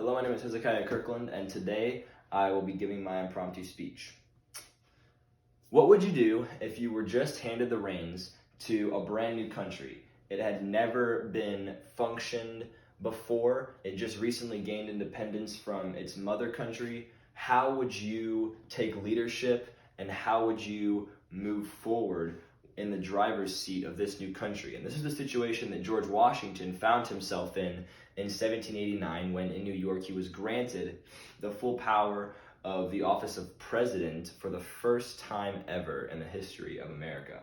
Hello, my name is Hezekiah Kirkland, and today I will be giving my impromptu speech. What would you do if you were just handed the reins to a brand new country? It had never been functioned before. It just recently gained independence from its mother country. How would you take leadership and how would you move forward in the driver's seat of this new country? And this is the situation that George Washington found himself in 1789, when in New York he was granted the full power of the office of president for the first time ever in the history of America.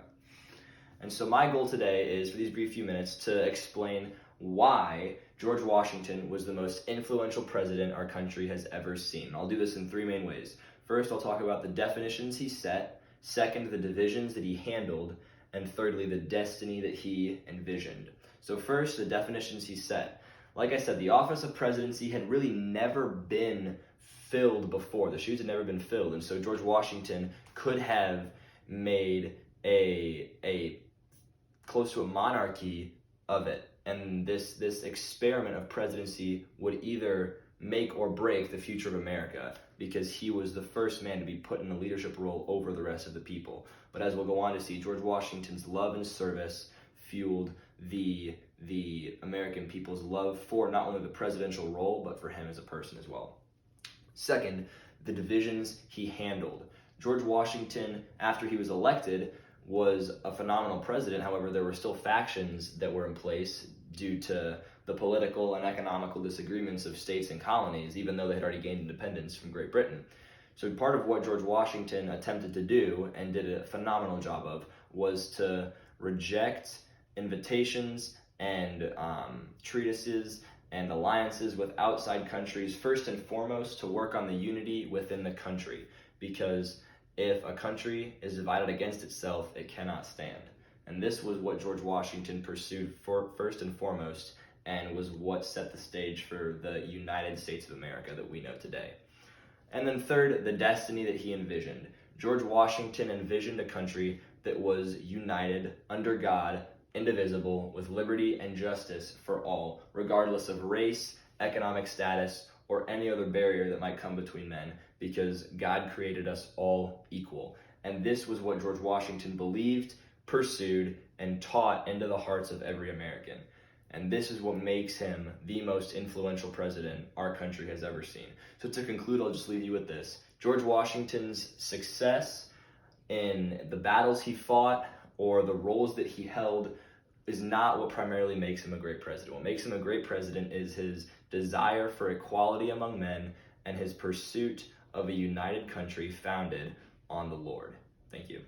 And so my goal today is, for these brief few minutes, to explain why George Washington was the most influential president our country has ever seen. I'll do this in three main ways. First, I'll talk about the definitions he set. Second, the divisions that he handled. And thirdly, the destiny that he envisioned. So first, the definitions he set. Like I said, the office of presidency had really never been filled before. The shoes had never been filled. And so George Washington could have made a close to a monarchy of it. And this experiment of presidency would either make or break the future of America, because he was the first man to be put in a leadership role over the rest of the people. But as we'll go on to see, George Washington's love and service fueled the American people's love for not only the presidential role, but for him as a person as well. Second, the divisions he handled. George Washington, after he was elected, was a phenomenal president. However, there were still factions that were in place due to the political and economical disagreements of states and colonies, even though they had already gained independence from Great Britain. So part of what George Washington attempted to do, and did a phenomenal job of, was to reject invitations and treatises and alliances with outside countries, first and foremost to work on the unity within the country, because if a country is divided against itself, it cannot stand. And this was what George Washington pursued first and foremost, and was what set the stage for the United States of America that we know today. And then third, the destiny that he envisioned. George Washington envisioned a country that was united under God, indivisible, with liberty and justice for all, regardless of race, economic status, or any other barrier that might come between men, because God created us all equal. And this was what George Washington believed, pursued, and taught into the hearts of every American. And this is what makes him the most influential president our country has ever seen. So to conclude, I'll just leave you with this. George Washington's success in the battles he fought or the roles that he held is not what primarily makes him a great president. What makes him a great president is his desire for equality among men and his pursuit of a united country founded on the Lord. Thank you.